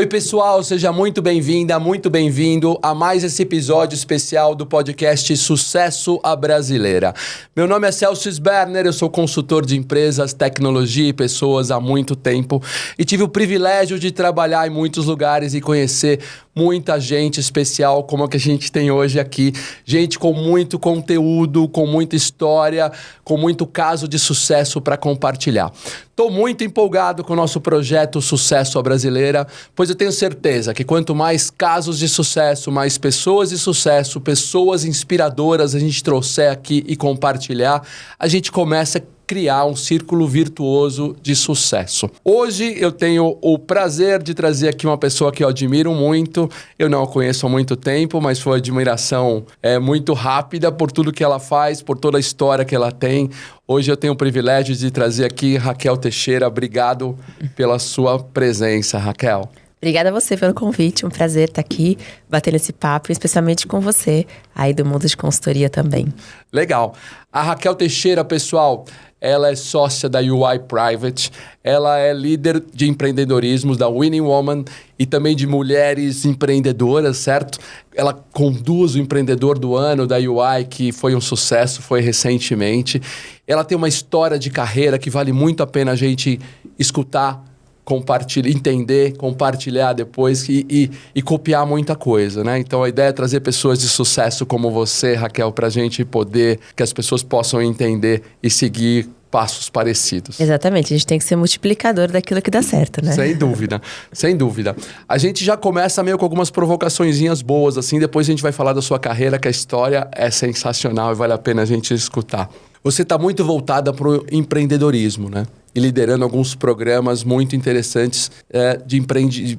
Oi pessoal, seja muito bem-vinda, muito bem-vindo a mais esse episódio especial do podcast Sucesso à Brasileira. Meu nome é Celso Sberner, eu sou consultor de empresas, tecnologia e pessoas há muito tempo e tive o privilégio de trabalhar em muitos lugares e conhecer muita gente especial como a que a gente tem hoje aqui. Gente com muito conteúdo, com muita história, com muito caso de sucesso para compartilhar. Estou muito empolgado com o nosso projeto Sucesso à Brasileira, pois eu tenho certeza que quanto mais casos de sucesso, mais pessoas de sucesso, pessoas inspiradoras a gente trouxer aqui e compartilhar, a gente começa a criar um círculo virtuoso de sucesso. Hoje eu tenho o prazer de trazer aqui uma pessoa que eu admiro muito. Eu não a conheço há muito tempo, mas foi uma admiração muito rápida por tudo que ela faz, por toda a história que ela tem. Hoje eu tenho o privilégio de trazer aqui Raquel Teixeira. Obrigado pela sua presença, Raquel. Obrigada a você pelo convite, um prazer estar aqui, batendo esse papo, especialmente com você, aí do mundo de consultoria também. Legal. A Raquel Teixeira, pessoal, ela é sócia da UI Private, ela é líder de empreendedorismo da Winning Woman e também de mulheres empreendedoras, certo? Ela conduz o empreendedor do ano da UI, que foi um sucesso, foi recentemente. Ela tem uma história de carreira que vale muito a pena a gente escutar, compartilhar, entender, compartilhar depois e copiar muita coisa, né? Então a ideia é trazer pessoas de sucesso como você, Raquel, pra gente poder, que as pessoas possam entender e seguir passos parecidos. Exatamente, a gente tem que ser multiplicador daquilo que dá certo, né? Sem dúvida, sem dúvida. A gente já começa meio com algumas provocaçõezinhas boas, assim, depois a gente vai falar da sua carreira, que a história é sensacional e vale a pena a gente escutar. Você está muito voltada para o empreendedorismo, né? E liderando alguns programas muito interessantes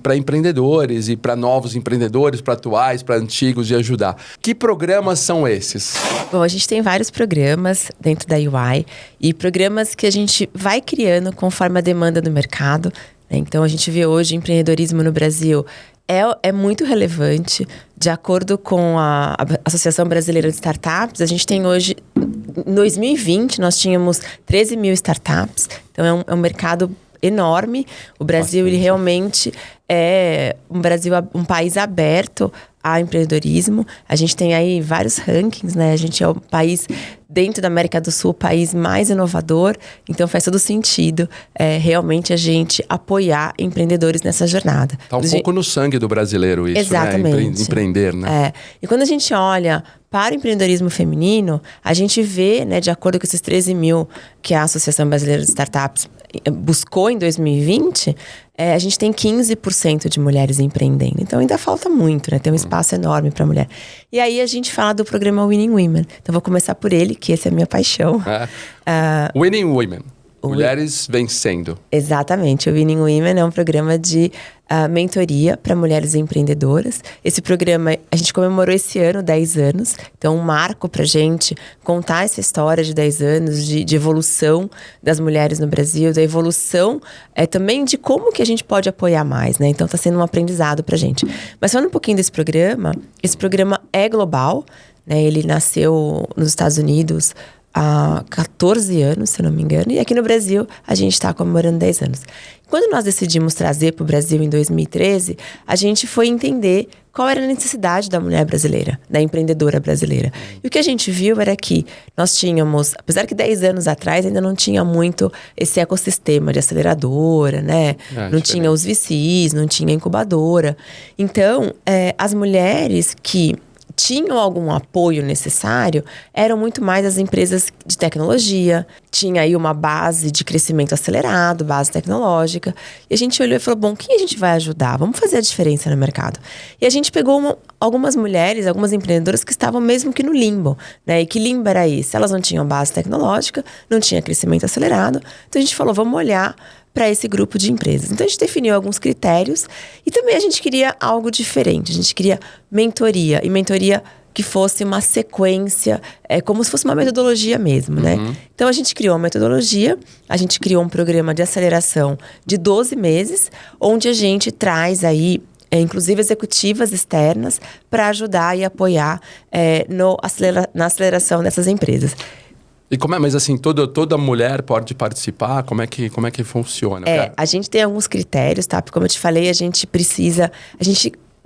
para empreendedores e para novos empreendedores, para atuais, para antigos, de ajudar. Que programas são esses? Bom, a gente tem vários programas dentro da UI e programas que a gente vai criando conforme a demanda do mercado, né? Então, a gente vê hoje empreendedorismo no Brasil é muito relevante. De acordo com a Associação Brasileira de Startups, a gente tem hoje, em 2020, nós tínhamos 13 mil startups. Então, é um mercado enorme. O Brasil, ele realmente é um país aberto a empreendedorismo. A gente tem aí vários rankings, né? A gente é o país, dentro da América do Sul, o país mais inovador. Então, faz todo sentido realmente a gente apoiar empreendedores nessa jornada. Tá um pouco no sangue do brasileiro isso, exatamente, né? Empreender, né? E quando a gente olha para o empreendedorismo feminino, a gente vê, né, de acordo com esses 13 mil que a Associação Brasileira de Startups buscou em 2020, a gente tem 15% de mulheres empreendendo. Então, ainda falta muito, né? Tem um espaço enorme para a mulher. E aí, a gente fala do programa Winning Women. Então, vou começar por ele, que esse é a minha paixão. Winning Women. Mulheres vencendo. Exatamente. O Winning Women é um programa de mentoria para mulheres empreendedoras. Esse programa, a gente comemorou esse ano 10 anos. Então, um marco para a gente contar essa história de 10 anos de evolução das mulheres no Brasil, da evolução também de como que a gente pode apoiar mais, né? Então, está sendo um aprendizado para a gente. Mas falando um pouquinho desse programa, esse programa é global, né? Ele nasceu nos Estados Unidos há 14 anos, se eu não me engano. E aqui no Brasil, a gente está comemorando 10 anos. Quando nós decidimos trazer para o Brasil em 2013, a gente foi entender qual era a necessidade da mulher brasileira, da empreendedora brasileira. E o que a gente viu era que nós tínhamos, apesar que 10 anos atrás ainda não tinha muito esse ecossistema de aceleradora, né? Não tinha os VCs, não tinha incubadora. Então, as mulheres que tinham algum apoio necessário, eram muito mais as empresas de tecnologia. Tinha aí uma base de crescimento acelerado, base tecnológica. E a gente olhou e falou, bom, quem a gente vai ajudar? Vamos fazer a diferença no mercado. E a gente pegou algumas mulheres, algumas empreendedoras que estavam mesmo que no limbo, né? E que limbo era esse? Elas não tinham base tecnológica, não tinha crescimento acelerado. Então a gente falou, vamos olhar para esse grupo de empresas. Então, a gente definiu alguns critérios e também a gente queria algo diferente. A gente queria mentoria, e mentoria que fosse uma sequência, como se fosse uma metodologia mesmo, né? Então, a gente criou uma metodologia, a gente criou um programa de aceleração de 12 meses, onde a gente traz aí inclusive executivas externas, para ajudar e apoiar na aceleração dessas empresas. E mas assim, toda mulher pode participar? Como é que funciona? A gente tem alguns critérios, tá? Porque como eu te falei, a gente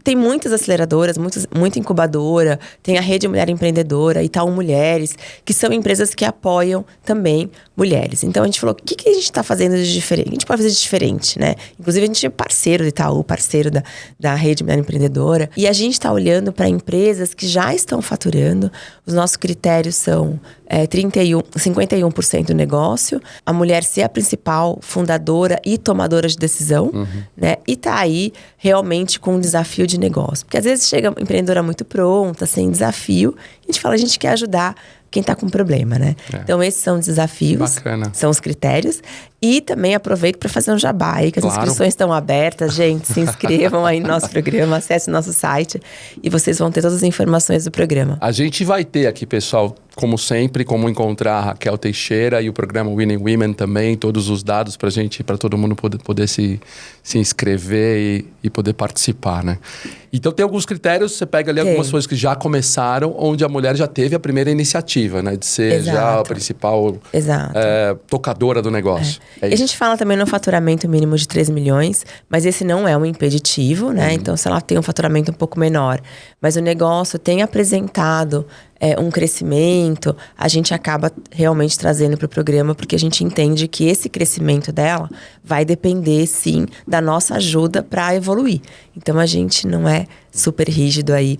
tem muitas aceleradoras, muita incubadora, tem a Rede Mulher Empreendedora, Itaú Mulheres, que são empresas que apoiam também mulheres. Então, a gente falou, o que a gente está fazendo de diferente? A gente pode fazer de diferente, né? Inclusive, a gente é parceiro do Itaú, parceiro da Rede Mulher Empreendedora. E a gente está olhando para empresas que já estão faturando. Os nossos critérios são 51% do negócio, a mulher ser a principal fundadora e tomadora de decisão, né? E tá aí realmente com um desafio de negócio. Porque às vezes chega uma empreendedora muito pronta, sem desafio, e a gente fala, a gente quer ajudar quem está com problema, né? Então, esses são os desafios, são os critérios. E também aproveito para fazer um jabá aí, que as inscrições estão abertas. Gente, se inscrevam aí no nosso programa, acesse o nosso site e vocês vão ter todas as informações do programa. A gente vai ter aqui, pessoal, como sempre, como encontrar a Raquel Teixeira e o programa Winning Women também, todos os dados para todo mundo poder se inscrever e poder participar, né? Então, tem alguns critérios, você pega ali algumas coisas que já começaram, onde a mulher já teve a primeira iniciativa, né? De ser já a principal tocadora do negócio. E a gente fala também no faturamento mínimo de 3 milhões, mas esse não é um impeditivo, né? Então, se ela tem um faturamento um pouco menor, mas o negócio tem apresentado um crescimento, a gente acaba realmente trazendo para o programa, porque a gente entende que esse crescimento dela vai depender, sim, da nossa ajuda para evoluir. Então, a gente não é super rígido aí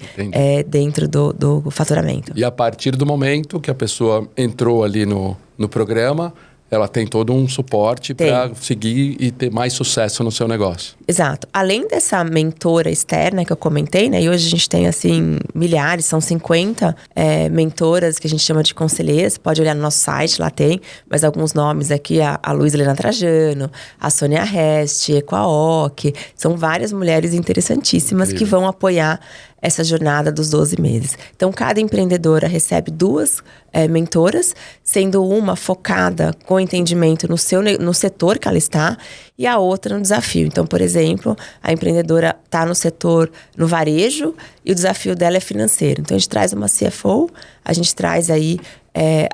dentro do faturamento. E a partir do momento que a pessoa entrou ali no programa, ela tem todo um suporte para seguir e ter mais sucesso no seu negócio. Exato. Além dessa mentora externa que eu comentei, né? E hoje a gente tem, assim, milhares, são 50 mentoras que a gente chama de conselheiras. Pode olhar no nosso site, lá tem. Mas alguns nomes aqui, a Luísa Helena Trajano, a Sônia Reste, Equaoc. São várias mulheres interessantíssimas que vão apoiar essa jornada dos 12 meses. Então, cada empreendedora recebe 2 mentoras, sendo uma focada com entendimento no setor que ela está e a outra no desafio. Então, por exemplo, a empreendedora está no setor, no varejo, e o desafio dela é financeiro. Então, a gente traz uma CFO, a gente traz aí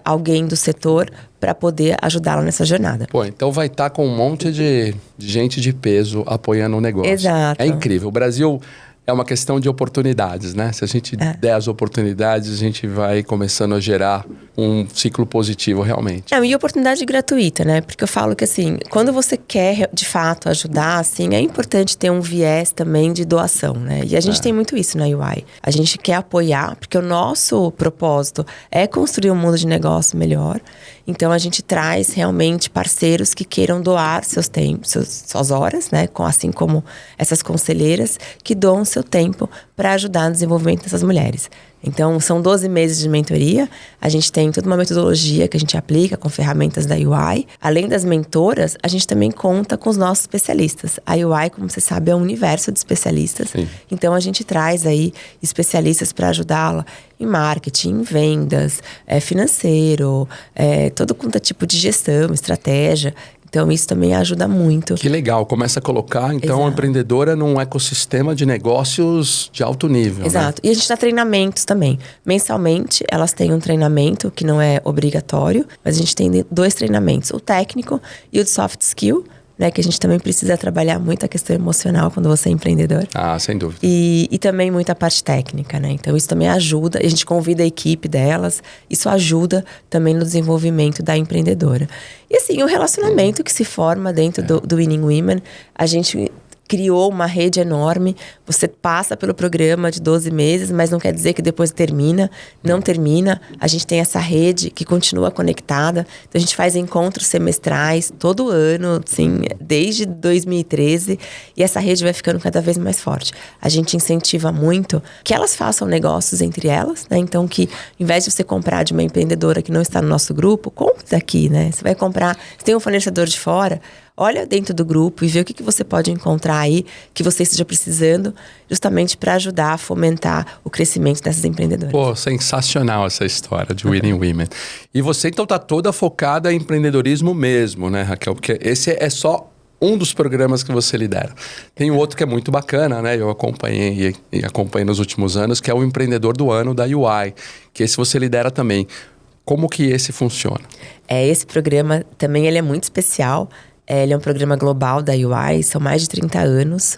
alguém do setor para poder ajudá-la nessa jornada. Então vai estar com um monte de gente de peso apoiando o negócio. Exato. É incrível. O Brasil é uma questão de oportunidades, né? Se a gente der as oportunidades, a gente vai começando a gerar um ciclo positivo realmente. E oportunidade gratuita, né? Porque eu falo que, assim, quando você quer, de fato, ajudar, assim, é importante ter um viés também de doação, né? E a gente tem muito isso na UI. A gente quer apoiar, porque o nosso propósito é construir um mundo de negócio melhor. Então, a gente traz realmente parceiros que queiram doar seus tempos, suas horas, né? Assim como essas conselheiras que doam seu tempo para ajudar no desenvolvimento dessas mulheres. Então, são 12 meses de mentoria. A gente tem toda uma metodologia que a gente aplica com ferramentas da UI. Além das mentoras, a gente também conta com os nossos especialistas. A UI, como você sabe, é um universo de especialistas. Sim. Então, a gente traz aí especialistas para ajudá-la em marketing, em vendas, financeiro, todo quanto é tipo de gestão, estratégia. Então, isso também ajuda muito. Que legal. Começa a colocar, então, a empreendedora num ecossistema de negócios de alto nível. Exato. Né? E a gente dá treinamentos também. Mensalmente, elas têm um treinamento que não é obrigatório, mas a gente tem 2 treinamentos. O técnico e o de soft skill, né, que a gente também precisa trabalhar muito a questão emocional quando você é empreendedor. Sem dúvida. E também muita parte técnica, né? Então, isso também ajuda. A gente convida a equipe delas. Isso ajuda também no desenvolvimento da empreendedora. E, assim, o relacionamento que se forma dentro do Winning Women, a gente criou uma rede enorme. Você passa pelo programa de 12 meses, mas não quer dizer que depois termina. Não termina. A gente tem essa rede que continua conectada. Então, a gente faz encontros semestrais todo ano, assim, desde 2013. E essa rede vai ficando cada vez mais forte. A gente incentiva muito que elas façam negócios entre elas, né? Então, que ao invés de você comprar de uma empreendedora que não está no nosso grupo, compre daqui, né? Você vai comprar, se tem um fornecedor de fora, olha dentro do grupo e vê o que você pode encontrar aí que você esteja precisando, justamente para ajudar a fomentar o crescimento dessas empreendedoras. Sensacional essa história de Winning Women. E você, então, está toda focada em empreendedorismo mesmo, né, Raquel? Porque esse é só um dos programas que você lidera. Tem um outro que é muito bacana, né? Eu acompanhei e acompanhei nos últimos anos, que é o Empreendedor do Ano da UI, que esse você lidera também. Como que esse funciona? Esse programa também ele é muito especial. Ele é um programa global da UI, são mais de 30 anos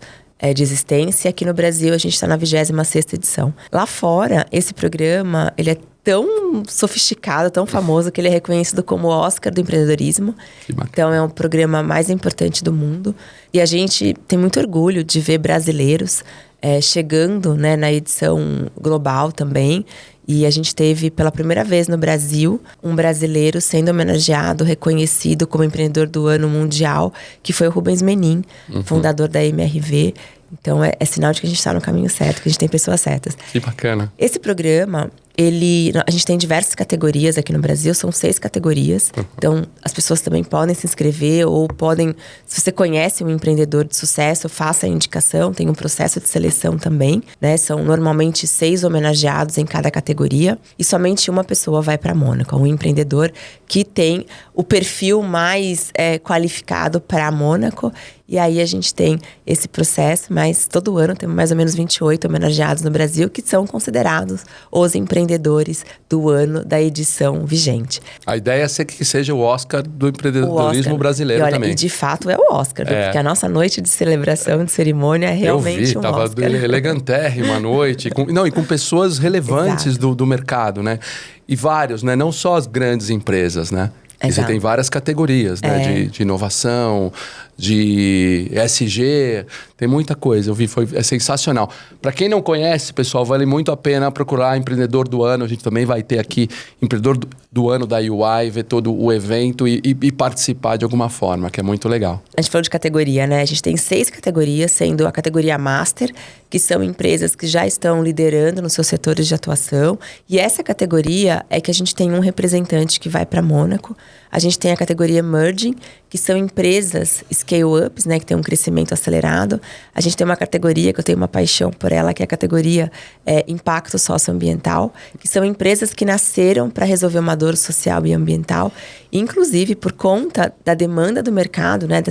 de existência. Aqui no Brasil, a gente está na 26ª edição. Lá fora, esse programa ele é tão sofisticado, tão famoso, que ele é reconhecido como o Oscar do empreendedorismo. Então, é um programa mais importante do mundo. E a gente tem muito orgulho de ver brasileiros chegando, né, na edição global também. E a gente teve, pela primeira vez no Brasil, um brasileiro sendo homenageado, reconhecido como empreendedor do ano mundial, que foi o Rubens Menin, fundador da MRV. Então, é sinal de que a gente está no caminho certo, que a gente tem pessoas certas. Que bacana. Esse programa, a gente tem diversas categorias aqui no Brasil, são 6 categorias. Então, as pessoas também podem se inscrever ou podem... Se você conhece um empreendedor de sucesso, faça a indicação. Tem um processo de seleção também, né? São normalmente 6 homenageados em cada categoria. E somente uma pessoa vai para Mônaco. Um empreendedor que tem o perfil mais qualificado para Mônaco. E aí a gente tem esse processo, mas todo ano temos mais ou menos 28 homenageados no Brasil que são considerados os empreendedores do ano da edição vigente. A ideia é que seja o Oscar do empreendedorismo brasileiro também. E de fato é o Oscar, porque a nossa noite de celebração, de cerimônia é realmente tava Oscar. Elegantérrima a noite, e com pessoas relevantes do mercado, né? E vários, né? Não só as grandes empresas, né? E você tem várias categorias, né? De inovação, de ESG, tem muita coisa. Eu vi, é sensacional. Para quem não conhece, pessoal, vale muito a pena procurar Empreendedor do Ano. A gente também vai ter aqui Empreendedor do Ano da UI, ver todo o evento e participar de alguma forma, que é muito legal. A gente falou de categoria, né? A gente tem 6 categorias, sendo a categoria Master, que são empresas que já estão liderando nos seus setores de atuação. E essa categoria é que a gente tem um representante que vai para Mônaco. A gente tem a categoria Emerging, que são empresas scale-ups, né, que tem um crescimento acelerado. A gente tem uma categoria que eu tenho uma paixão por ela, que é a categoria Impacto Socioambiental, que são empresas que nasceram para resolver uma dor social e ambiental. Inclusive, por conta da demanda do mercado, né,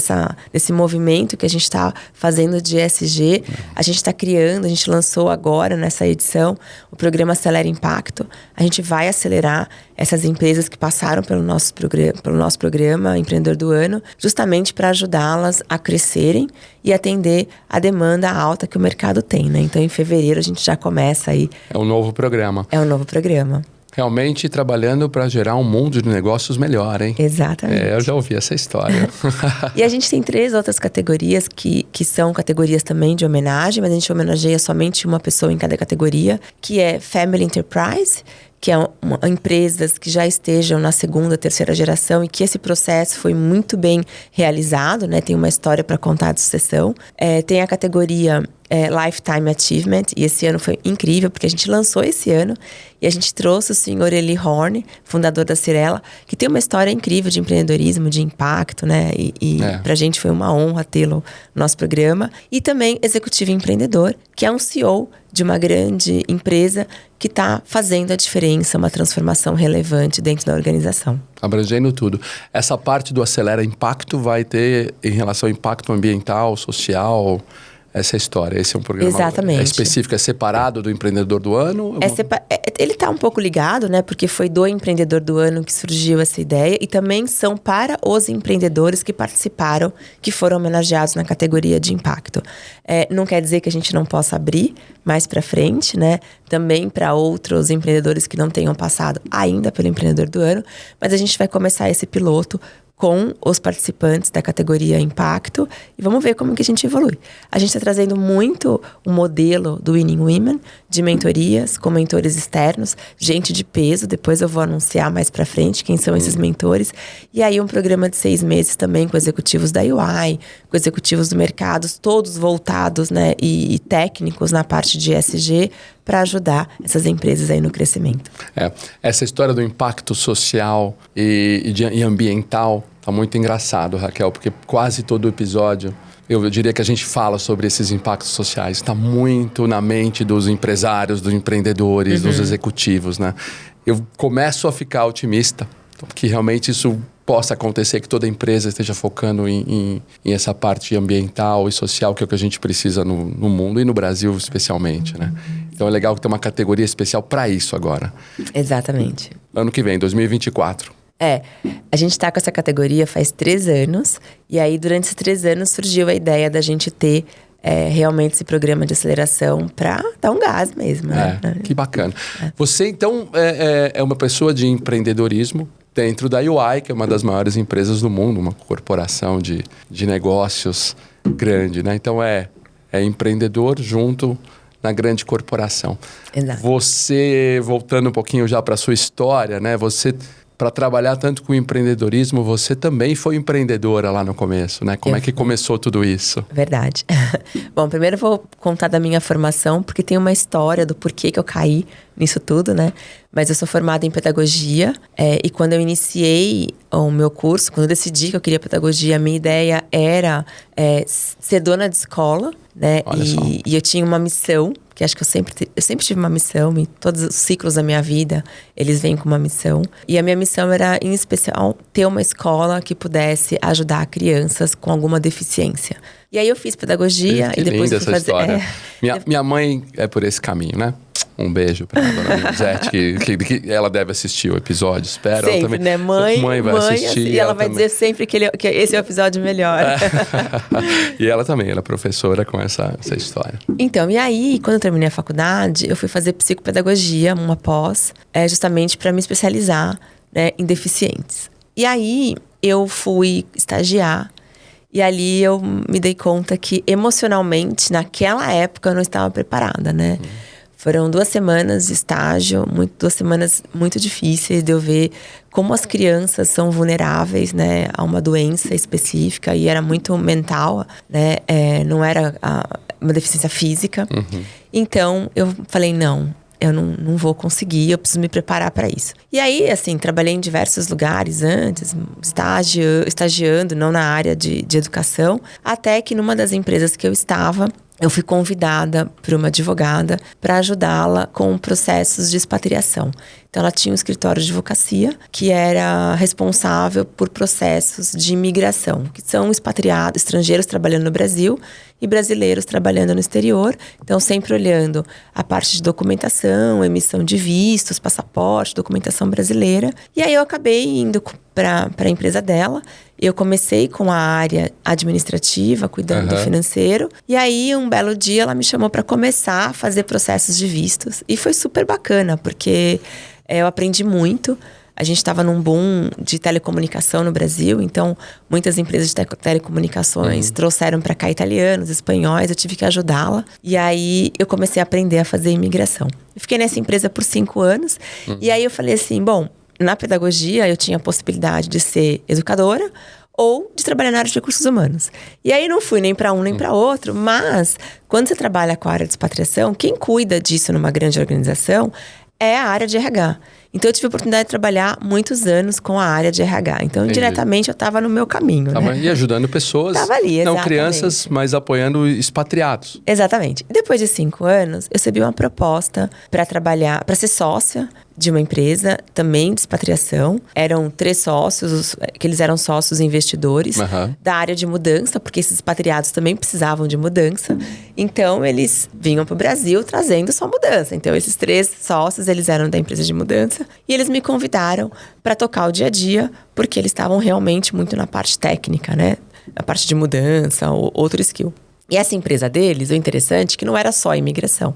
desse movimento que a gente está fazendo de ESG, a gente está criando, a gente lançou agora, nessa edição, o programa Acelera Impacto. A gente vai acelerar essas empresas que passaram pelo nosso programa Empreendedor do Ano, justamente para ajudá-las a crescerem e atender a demanda alta que o mercado tem, né? Então, em fevereiro, a gente já começa aí. É um novo programa. É um novo programa. Realmente trabalhando para gerar um mundo de negócios melhor, hein? Exatamente. Eu já ouvi essa história. E a gente tem 3 outras categorias que são categorias também de homenagem, mas a gente homenageia somente uma pessoa em cada categoria, que é Family Enterprise, que é empresas que já estejam na 2ª, 3ª geração e que esse processo foi muito bem realizado, né? Tem uma história para contar de sucessão. Tem a categoria Lifetime Achievement, e esse ano foi incrível, porque a gente lançou esse ano e a gente trouxe o senhor Eli Horn, fundador da Cirela, que tem uma história incrível de empreendedorismo, de impacto, né? E pra gente foi uma honra tê-lo no nosso programa. E também executivo empreendedor, que é um CEO de uma grande empresa que está fazendo a diferença, uma transformação relevante dentro da organização. Abrangendo tudo. Essa parte do Acelera Impacto vai ter em relação ao impacto ambiental, social, essa história. Esse é um programa específico, é separado do Empreendedor do Ano? Ele está um pouco ligado, né? Porque foi do Empreendedor do Ano que surgiu essa ideia e também são para os empreendedores que participaram, que foram homenageados na categoria de impacto. Não quer dizer que a gente não possa abrir mais para frente, né? Também para outros empreendedores que não tenham passado ainda pelo Empreendedor do Ano, mas a gente vai começar esse piloto com os participantes da categoria Impacto e vamos ver como que a gente evolui. A gente está trazendo muito o modelo do Winning Women, de mentorias, com mentores externos, gente de peso, depois eu vou anunciar mais para frente quem são esses mentores. E aí um programa de 6 meses também com executivos da UI, com executivos do mercado, todos voltados, né, e técnicos na parte de ESG, para ajudar essas empresas aí no crescimento. Essa história do impacto social e ambiental tá muito engraçado, Raquel, porque quase todo episódio eu diria que a gente fala sobre esses impactos sociais. Está muito na mente dos empresários, dos empreendedores, dos executivos, né? Eu começo a ficar otimista que realmente isso possa acontecer, que toda empresa esteja focando em essa parte ambiental e social, que é o que a gente precisa no mundo e no Brasil especialmente, né? Então é legal que tem uma categoria especial para isso agora. Exatamente. ano que vem, 2024. A gente tá com essa categoria faz 3 anos. E aí, durante esses 3 anos, surgiu a ideia da gente ter realmente esse programa de aceleração para dar um gás mesmo. Né? Que bacana. Você, então, é uma pessoa de empreendedorismo dentro da UI, que é uma das maiores empresas do mundo, uma corporação de negócios grande, né? Então, é empreendedor junto na grande corporação. Exato. Você, voltando um pouquinho já para a sua história, né? Você, para trabalhar tanto com empreendedorismo, você também foi empreendedora lá no começo, né? Como é que começou tudo isso? Verdade. Bom, primeiro eu vou contar da minha formação, porque tem uma história do porquê que eu caí nisso tudo, né? Mas eu sou formada em pedagogia e quando eu iniciei o meu curso, quando eu decidi que eu queria pedagogia, a minha ideia era ser dona de escola, né? E eu tinha uma missão, que acho que eu sempre tive uma missão, em todos os ciclos da minha vida, eles vêm com uma missão. E a minha missão era, em especial, ter uma escola que pudesse ajudar crianças com alguma deficiência. E aí eu fiz pedagogia que e depois linda fui essa fazer... história. Minha mãe é por esse caminho, né? Um beijo pra dona Nilzete, que ela deve assistir o episódio, espero. Sempre, ela também, né? Mãe vai assistir. E ela vai dizer sempre que esse é o episódio melhor. E ela também, ela é professora com essa história. Então, e aí, quando eu terminei a faculdade, eu fui fazer psicopedagogia, uma pós, justamente para me especializar, né, em deficientes. E aí, eu fui estagiar. E ali eu me dei conta que emocionalmente, naquela época, eu não estava preparada, né? Foram 2 semanas de estágio, 2 semanas muito difíceis de eu ver como as crianças são vulneráveis, né, a uma doença específica. E era muito mental, né? Não era uma deficiência física. Então, eu falei, não, eu não vou conseguir, eu preciso me preparar para isso. E aí, assim, trabalhei em diversos lugares antes, estagiando, não na área de educação, até que numa das empresas que eu estava, eu fui convidada por uma advogada para ajudá-la com processos de expatriação. Então, ela tinha um escritório de advocacia que era responsável por processos de imigração, que são expatriados, estrangeiros trabalhando no Brasil e brasileiros trabalhando no exterior. Então, sempre olhando a parte de documentação, emissão de vistos, passaporte, documentação brasileira. E aí, eu acabei indo para a empresa dela. Eu comecei com a área administrativa, cuidando do financeiro. E aí, um belo dia, ela me chamou para começar a fazer processos de vistos. E foi super bacana, porque eu aprendi muito. A gente estava num boom de telecomunicação no Brasil, então muitas empresas de telecomunicações trouxeram para cá italianos, espanhóis, eu tive que ajudá-la. E aí eu comecei a aprender a fazer imigração. Eu fiquei nessa empresa por 5 anos, e aí eu falei assim, bom, na pedagogia eu tinha a possibilidade de ser educadora ou de trabalhar na área de recursos humanos. E aí não fui nem para um nem para outro, mas quando você trabalha com a área de expatriação, quem cuida disso numa grande organização é a área de RH. Então, eu tive a oportunidade de trabalhar muitos anos com a área de RH. Então, indiretamente, eu estava no meu caminho, né? E ajudando pessoas, tava ali, não exatamente. Crianças, mas apoiando expatriados. Exatamente. E depois de 5 anos, eu recebi uma proposta para trabalhar, para ser sócia de uma empresa também de expatriação. Eram 3 sócios, que eles eram sócios investidores da área de mudança, porque esses expatriados também precisavam de mudança. Então, eles vinham para o Brasil trazendo só mudança. Então, esses 3 sócios, eles eram da empresa de mudança. E eles me convidaram para tocar o dia a dia, porque eles estavam realmente muito na parte técnica, né? Na parte de mudança, ou outro skill. E essa empresa deles, o interessante é que não era só imigração.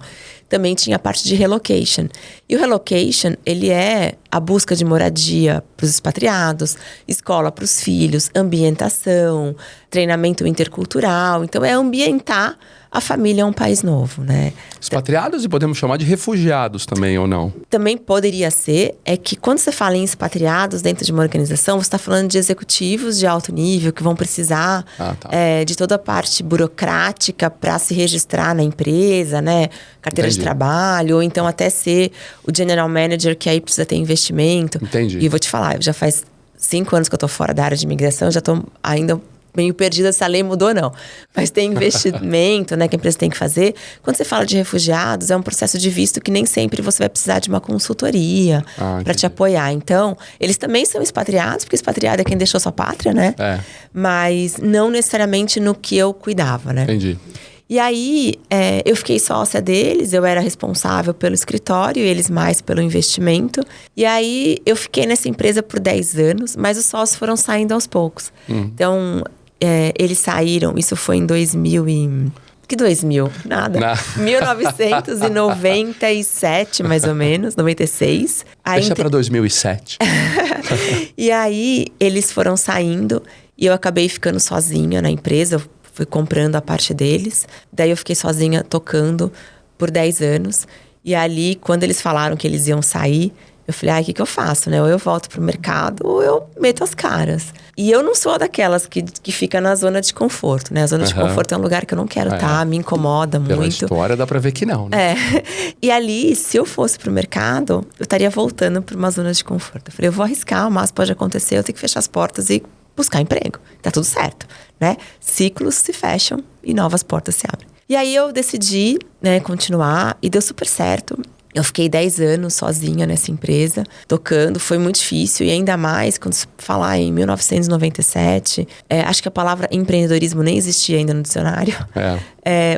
Também tinha a parte de relocation. E o relocation, ele é a busca de moradia para os expatriados, escola para os filhos, ambientação, treinamento intercultural. Então, é ambientar a família a um país novo, né? Expatriados e podemos chamar de refugiados também, ou não? Também poderia ser, é que quando você fala em expatriados dentro de uma organização, você está falando de executivos de alto nível que vão precisar de toda a parte burocrática para se registrar na empresa, né? Carteira de trabalho, ou então até ser o general manager, que aí precisa ter investimento. Entendi. E vou te falar, já faz 5 anos que eu tô fora da área de imigração, já tô ainda meio perdida se a lei mudou ou não. Mas tem investimento, né, que a empresa tem que fazer. Quando você fala de refugiados, é um processo de visto que nem sempre você vai precisar de uma consultoria para te apoiar. Então, eles também são expatriados, porque expatriado é quem deixou sua pátria, né? Mas não necessariamente no que eu cuidava, né? Entendi. E aí, eu fiquei sócia deles, eu era responsável pelo escritório, eles mais pelo investimento. E aí, eu fiquei nessa empresa por 10 anos, mas os sócios foram saindo aos poucos. Então, eles saíram, isso foi em 2000 e... Que 2000? Nada. 1997, mais ou menos, 96. Deixa pra 2007. E aí, eles foram saindo e eu acabei ficando sozinha na empresa. Eu fui comprando a parte deles. Daí, eu fiquei sozinha tocando por 10 anos. E ali, quando eles falaram que eles iam sair, eu falei, o que eu faço, né? Ou eu volto pro mercado, ou eu meto as caras. E eu não sou daquelas que fica na zona de conforto, né? A zona de conforto é um lugar que eu não quero estar, me incomoda muito. Pela história dá pra ver que não, né? E ali, se eu fosse pro mercado, eu estaria voltando pra uma zona de conforto. Eu falei, eu vou arriscar, mas pode acontecer, eu tenho que fechar as portas e buscar emprego. Tá tudo certo, né? Ciclos se fecham e novas portas se abrem. E aí eu decidi, né, continuar e deu super certo. Eu fiquei 10 anos sozinha nessa empresa, tocando. Foi muito difícil. E ainda mais, quando se falar em 1997... acho que a palavra empreendedorismo nem existia ainda no dicionário.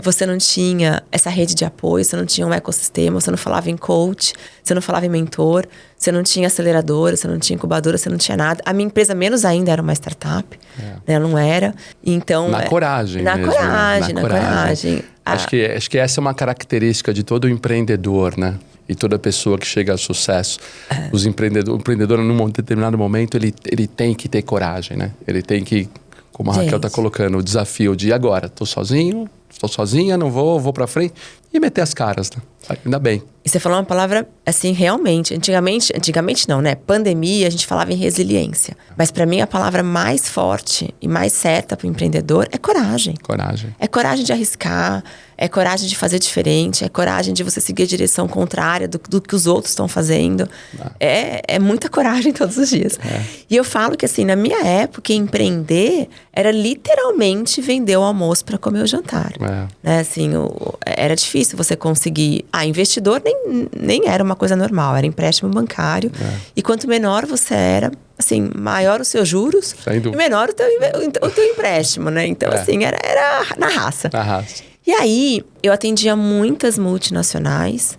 Você não tinha essa rede de apoio, você não tinha um ecossistema, você não falava em coach, você não falava em mentor, você não tinha aceleradora, você não tinha incubadora, você não tinha nada. A minha empresa, menos ainda, era uma startup. Né? Não era. Então, na coragem mesmo. Na coragem. Acho que essa é uma característica de todo empreendedor, né? E toda pessoa que chega ao sucesso. O empreendedor, num determinado momento, ele tem que ter coragem, né? Ele tem que, como a Raquel tá colocando, o desafio de agora, tô sozinho, estou sozinha, não vou pra frente. E meter as caras, né? Ainda bem. E você falou uma palavra, assim, realmente. Antigamente não, né? Pandemia, a gente falava em resiliência. Mas pra mim, a palavra mais forte e mais certa pro empreendedor é coragem. Coragem. É coragem de arriscar, é coragem de fazer diferente, é coragem de você seguir a direção contrária do que os outros estão fazendo. É muita coragem todos os dias. E eu falo que, assim, na minha época, empreender era literalmente vender o almoço para comer o jantar. Né? Assim, era difícil você conseguir... investidor nem era uma coisa normal, era empréstimo bancário. E quanto menor você era, assim, maior os seus juros e menor o teu empréstimo, né? Então, assim, era na raça. E aí, eu atendia muitas multinacionais,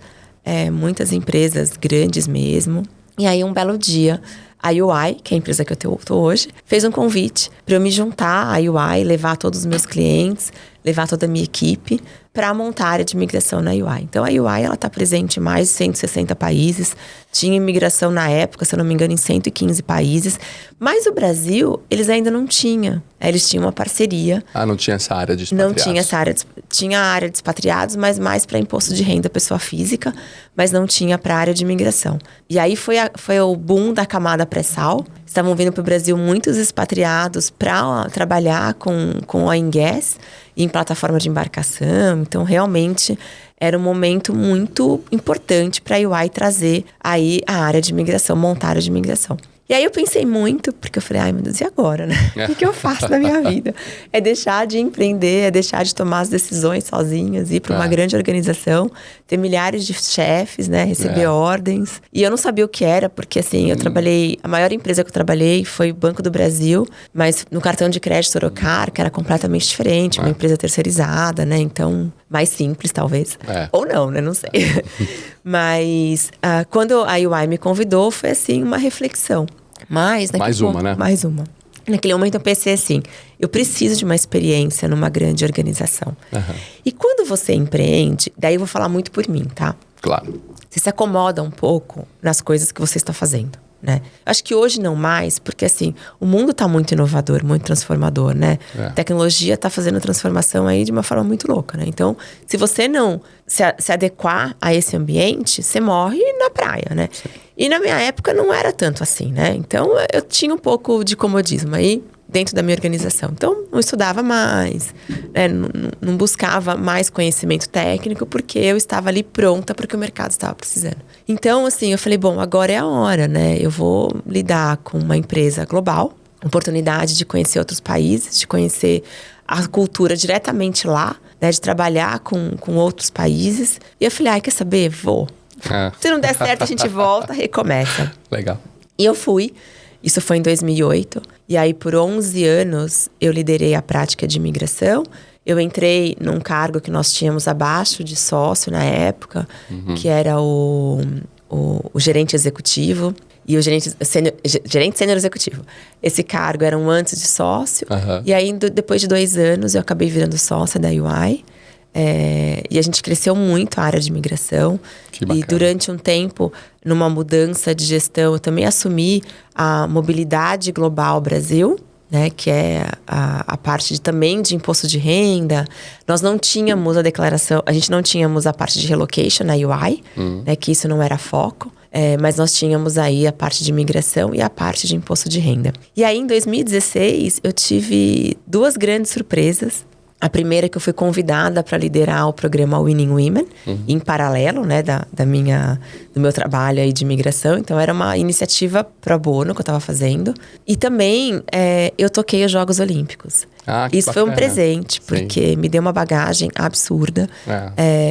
muitas empresas grandes mesmo. E aí, um belo dia, a UI, que é a empresa que eu tô hoje, fez um convite para eu me juntar à UI, levar todos os meus clientes, levar toda a minha equipe para montar a área de imigração na UI. Então, a UI, ela está presente em mais de 160 países. Tinha imigração na época, se eu não me engano, em 115 países. Mas o Brasil, eles ainda não tinham. Eles tinham uma parceria. Não tinha essa área de expatriados. Não tinha essa área. Tinha a área de expatriados, mas mais para imposto de renda pessoa física. Mas não tinha para a área de imigração. E aí foi o boom da camada pré-sal. Estavam vindo para o Brasil muitos expatriados para trabalhar com oil and gas em plataforma de embarcação. Então, realmente, era um momento muito importante para a UI trazer aí a área de imigração, montar a área de imigração. E aí eu pensei muito, porque eu falei, meu Deus, e agora, né? O que eu faço na minha vida? É deixar de empreender, é deixar de tomar as decisões sozinhas, ir para uma grande organização, ter milhares de chefes, né? Receber ordens. E eu não sabia o que era, porque assim, eu trabalhei... A maior empresa que eu trabalhei foi o Banco do Brasil, mas no cartão de crédito Orocar, que era completamente diferente, uma empresa terceirizada, né? Então, mais simples, talvez. Ou não, né? Não sei. Mas quando a UI me convidou, foi assim, uma reflexão. Mais uma, né? Mais uma. Naquele momento eu pensei assim, eu preciso de uma experiência numa grande organização. E quando você empreende, daí eu vou falar muito por mim, tá? Claro. Você se acomoda um pouco nas coisas que você está fazendo, né? Acho que hoje não mais, porque assim, o mundo tá muito inovador, muito transformador, né? A tecnologia tá fazendo transformação aí de uma forma muito louca, né? Então, se você não se adequar a esse ambiente, você morre na praia, né? Sim. E na minha época não era tanto assim, né? Então, eu tinha um pouco de comodismo aí dentro da minha organização. Então, não estudava mais, né? Não buscava mais conhecimento técnico, porque eu estava ali pronta para o que o mercado estava precisando. Então, assim, eu falei, bom, agora é a hora, né? Eu vou lidar com uma empresa global, oportunidade de conhecer outros países, de conhecer a cultura diretamente lá, né? De trabalhar com outros países. E eu falei, quer saber? Vou. Se não der certo, a gente volta, recomeça. Legal. E eu fui. Isso foi em 2008. E aí, por 11 anos, eu liderei a prática de imigração. Eu entrei num cargo que nós tínhamos abaixo de sócio na época, que era o gerente executivo e o gerente sênior executivo. Esse cargo era um antes de sócio. E aí, depois de 2 anos, eu acabei virando sócia da UI. E a gente cresceu muito a área de migração. Que bacana. E durante um tempo, numa mudança de gestão, eu também assumi a mobilidade global Brasil, né, que é a parte também de imposto de renda. Nós não tínhamos a declaração, a gente não tínhamos a parte de relocation na UI, né, que isso não era foco. Mas nós tínhamos aí a parte de imigração e a parte de imposto de renda. E aí, em 2016, eu tive 2 grandes surpresas. A primeira é que eu fui convidada para liderar o programa Winning Women, em paralelo, né, do meu trabalho aí de imigração. Então, era uma iniciativa pro bono que eu estava fazendo. E também, eu toquei os Jogos Olímpicos. Que Isso bacana. foi um presente, porque me deu uma bagagem absurda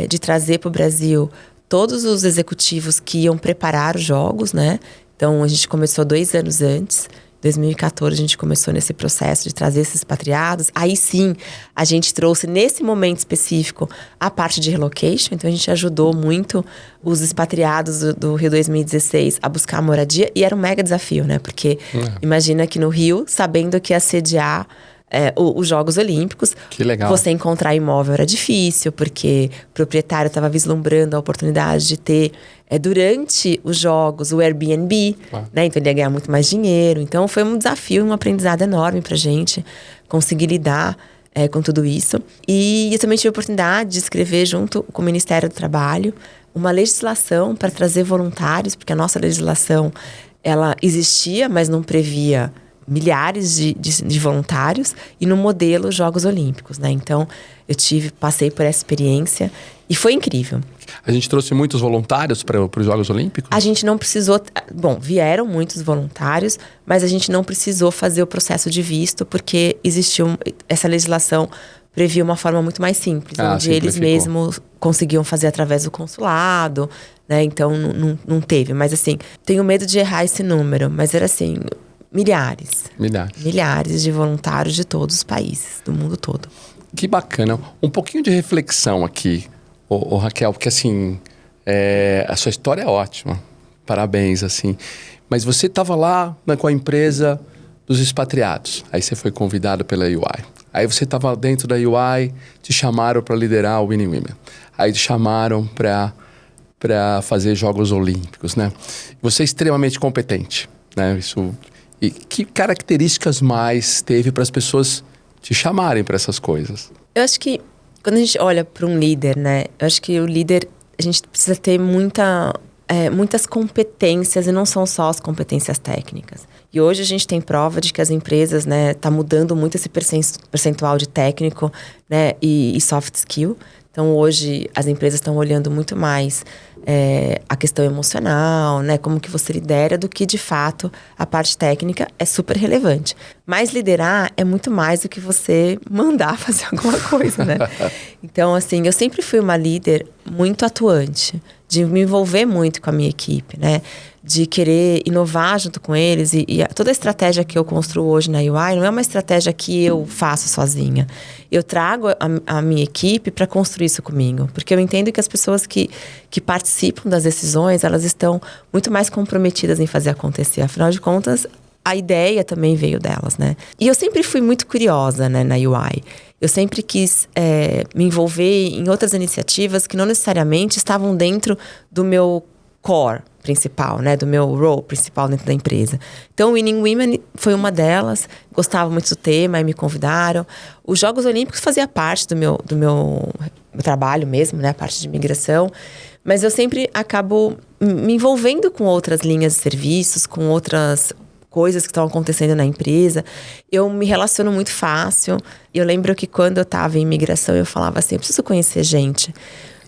de trazer para o Brasil todos os executivos que iam preparar os jogos, né? Então, a gente começou 2 anos antes. Em 2014, a gente começou nesse processo de trazer esses expatriados. Aí sim, a gente trouxe, nesse momento específico, a parte de relocation. Então, a gente ajudou muito os expatriados do Rio 2016 a buscar moradia. E era um mega desafio, né? Porque imagina que no Rio, sabendo que ia sediar os Jogos Olímpicos. Que legal. Você encontrar imóvel era difícil, porque o proprietário estava vislumbrando a oportunidade de ter, durante os Jogos, o Airbnb, né? Então ele ia ganhar muito mais dinheiro. Então foi um desafio, um aprendizado enorme pra gente conseguir lidar com tudo isso. E eu também tive a oportunidade de escrever, junto com o Ministério do Trabalho, uma legislação para trazer voluntários, porque a nossa legislação, ela existia, mas não previa milhares de voluntários, e no modelo Jogos Olímpicos, né? Então, passei por essa experiência e foi incrível. A gente trouxe muitos voluntários para os Jogos Olímpicos? A gente não precisou... Bom, vieram muitos voluntários, mas a gente não precisou fazer o processo de visto, porque existiu... Essa legislação previa uma forma muito mais simples, onde eles mesmos conseguiam fazer através do consulado, né? Então, não teve. Mas, assim, tenho medo de errar esse número, mas era assim... Milhares de voluntários de todos os países, do mundo todo. Que bacana. Um pouquinho de reflexão aqui, Raquel, porque assim, a sua história é ótima. Parabéns, assim. Mas você estava lá com a empresa dos expatriados. Aí você foi convidado pela UI. Aí você estava dentro da UI, te chamaram para liderar o Winning Women. Aí te chamaram para fazer Jogos Olímpicos, né? Você é extremamente competente, né? E que características mais teve para as pessoas te chamarem para essas coisas? Eu acho que quando a gente olha para um líder, né? Eu acho que o líder, a gente precisa ter muitas competências, e não são só as competências técnicas. E hoje a gente tem prova de que as empresas, né, tá mudando muito esse percentual de técnico, né, e soft skill. Então, hoje, as empresas estão olhando muito mais a questão emocional, né? Como que você lidera, do que, de fato, a parte técnica é super relevante. Mas liderar é muito mais do que você mandar fazer alguma coisa, né? Então, assim, eu sempre fui uma líder muito atuante, de me envolver muito com a minha equipe, né? De querer inovar junto com eles. E toda a estratégia que eu construo hoje na UI não é uma estratégia que eu faço sozinha. Eu trago a minha equipe para construir isso comigo. Porque eu entendo que as pessoas que participam das decisões, elas estão muito mais comprometidas em fazer acontecer. Afinal de contas, a ideia também veio delas, né? E eu sempre fui muito curiosa, né, na UI. Eu sempre quis me envolver em outras iniciativas que não necessariamente estavam dentro do meu core principal, né? Do meu role principal dentro da empresa. Então, o Winning Women foi uma delas. Gostava muito do tema e me convidaram. Os Jogos Olímpicos fazia parte do meu trabalho mesmo, né? A parte de imigração. Mas eu sempre acabo me envolvendo com outras linhas de serviços, com outras coisas que estão acontecendo na empresa. Eu me relaciono muito fácil. Eu lembro que quando eu estava em imigração, eu falava assim, eu preciso conhecer gente.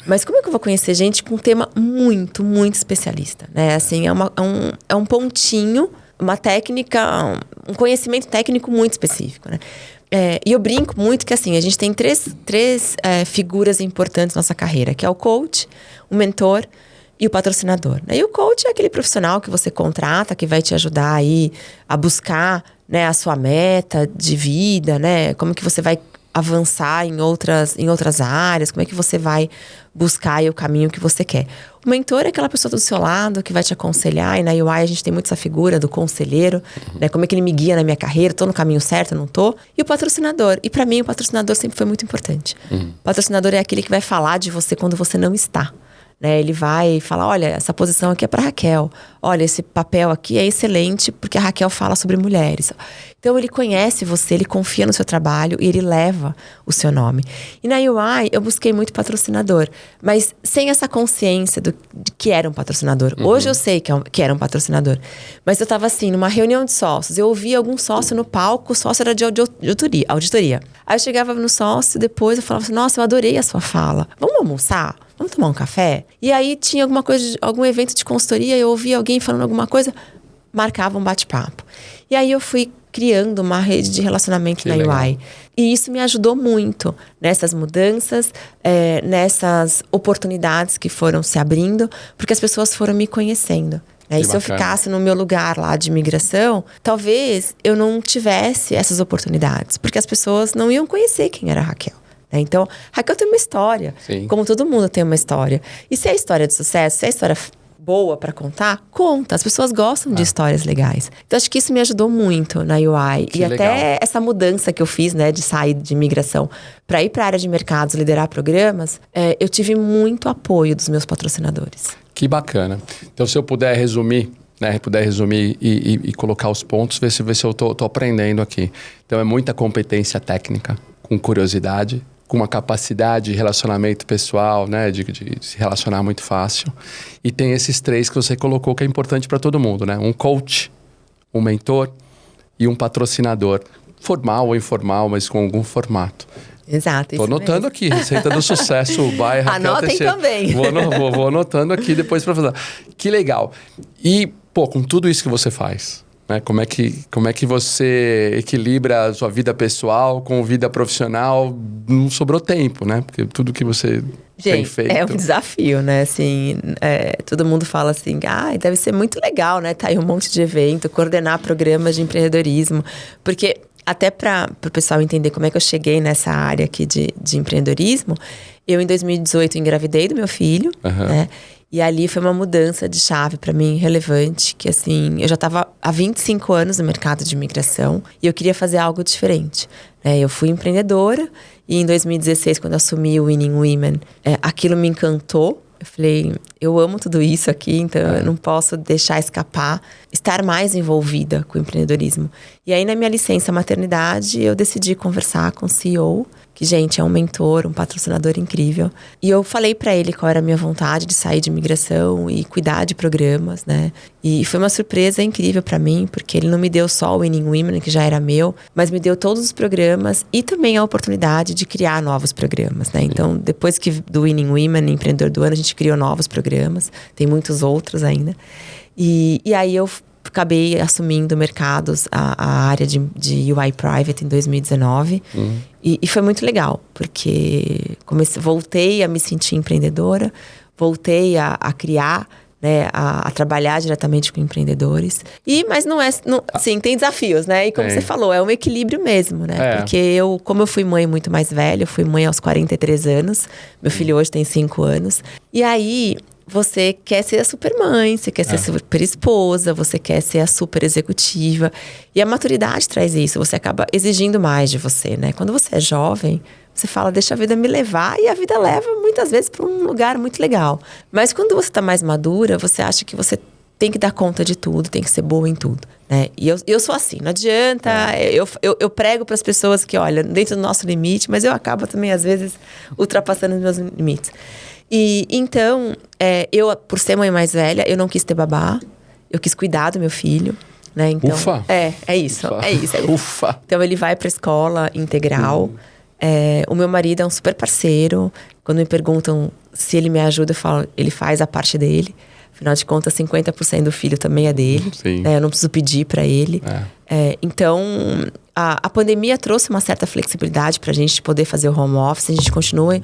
Mas como é que eu vou conhecer gente com um tema muito, muito especialista, né? Assim, é um pontinho, uma técnica, um conhecimento técnico muito específico, né? E eu brinco muito que, assim, a gente tem três figuras importantes na nossa carreira, que é o coach, o mentor e o patrocinador, né? E o coach é aquele profissional que você contrata, que vai te ajudar aí a buscar, né, a sua meta de vida, né? Como que você vai avançar em outras áreas, como é que você vai buscar aí o caminho que você quer. O mentor é aquela pessoa do seu lado que vai te aconselhar, e na UI a gente tem muito essa figura do conselheiro, né? Como é que ele me guia na minha carreira, tô no caminho certo, não tô? E o patrocinador, e para mim o patrocinador sempre foi muito importante. O patrocinador é aquele que vai falar de você quando você não está. Né, ele vai falar, olha, essa posição aqui é para Raquel. Olha, esse papel aqui é excelente porque a Raquel fala sobre mulheres. Então, ele conhece você, ele confia no seu trabalho e ele leva o seu nome. E na UI, eu busquei muito patrocinador, mas sem essa consciência de que era um patrocinador. Hoje eu sei que era um patrocinador. Mas eu estava assim, numa reunião de sócios, eu ouvia algum sócio no palco, o sócio era de auditoria. Aí eu chegava no sócio, depois eu falava assim, nossa, eu adorei a sua fala. Vamos almoçar? Vamos tomar um café? E aí tinha alguma coisa, algum evento de consultoria, eu ouvia alguém falando alguma coisa, marcava um bate-papo. E aí eu fui criando uma rede de relacionamento na UI. E isso me ajudou muito nessas mudanças, nessas oportunidades que foram se abrindo, porque as pessoas foram me conhecendo. E se eu ficasse no meu lugar lá de imigração, talvez eu não tivesse essas oportunidades, porque as pessoas não iam conhecer quem era a Raquel. Então, Raquel tem uma história, como todo mundo tem uma história. E se é história de sucesso, se é história boa para contar, conta. As pessoas gostam de histórias legais. Então, acho que isso me ajudou muito na UI. Que e legal. Até essa mudança que eu fiz, né, de sair de imigração para ir para a área de mercados, liderar programas, eu tive muito apoio dos meus patrocinadores. Que bacana. Então, se eu puder resumir, e colocar os pontos, ver se eu tô aprendendo aqui. Então, é muita competência técnica, com curiosidade, com uma capacidade de relacionamento pessoal, né, de se relacionar muito fácil. E tem esses 3 que você colocou que é importante para todo mundo, né? Um coach, um mentor e um patrocinador. Formal ou informal, mas com algum formato. Exato. Tô anotando aqui, Receita do Sucesso, by Raquel Anotem Teixeira. também. Vou anotando aqui depois para fazer. Que legal. E, com tudo isso que você faz, né? Como é que você equilibra a sua vida pessoal com vida profissional? Não sobrou tempo, né? Porque tudo que você tem feito... É um desafio, né? Assim, todo mundo fala assim, deve ser muito legal, né? Tá aí um monte de evento, coordenar programas de empreendedorismo. Porque até para o pessoal entender como é que eu cheguei nessa área aqui de empreendedorismo, eu em 2018 engravidei do meu filho, né? E ali foi uma mudança de chave para mim relevante, que assim, eu já estava há 25 anos no mercado de imigração e eu queria fazer algo diferente. Eu fui empreendedora e em 2016, quando eu assumi o Winning Women, aquilo me encantou. Eu falei, eu amo tudo isso aqui, então eu não posso deixar escapar, estar mais envolvida com o empreendedorismo. E aí, na minha licença maternidade, eu decidi conversar com o CEO, que, gente, é um mentor, um patrocinador incrível. E eu falei para ele qual era a minha vontade de sair de imigração e cuidar de programas, né? E foi uma surpresa incrível para mim, porque ele não me deu só o Winning Women, que já era meu, mas me deu todos os programas e também a oportunidade de criar novos programas, né? Então, depois do Winning Women, Empreendedor do Ano, a gente criou novos programas, tem muitos outros ainda. E aí eu acabei assumindo mercados, a área de UI Private em 2019. E foi muito legal, porque voltei a me sentir empreendedora, voltei a criar, né, a trabalhar diretamente com empreendedores. Mas sim, tem desafios, né? E como você falou, é um equilíbrio mesmo, né? Porque como eu fui mãe muito mais velha, eu fui mãe aos 43 anos, meu filho hoje tem 5 anos. E aí, você quer ser a super mãe, você quer ser a super esposa, você quer ser a super executiva. E a maturidade traz isso, você acaba exigindo mais de você, né? Quando você é jovem, você fala, deixa a vida me levar, e a vida leva muitas vezes para um lugar muito legal. Mas quando você está mais madura, você acha que você tem que dar conta de tudo, tem que ser boa em tudo, né? E eu sou assim, não adianta, eu prego para as pessoas que, olha, dentro do nosso limite, mas eu acabo também, às vezes, ultrapassando os meus limites. E então, eu, por ser mãe mais velha, eu não quis ter babá, eu quis cuidar do meu filho, né? Então, Ufa! É isso. Ufa! Então, ele vai para a escola integral. O meu marido é um super parceiro. Quando me perguntam se ele me ajuda, eu falo, ele faz a parte dele. Afinal de contas, 50% do filho também é dele. Eu não preciso pedir para ele. Então, a pandemia trouxe uma certa flexibilidade para a gente poder fazer o home office. A gente continua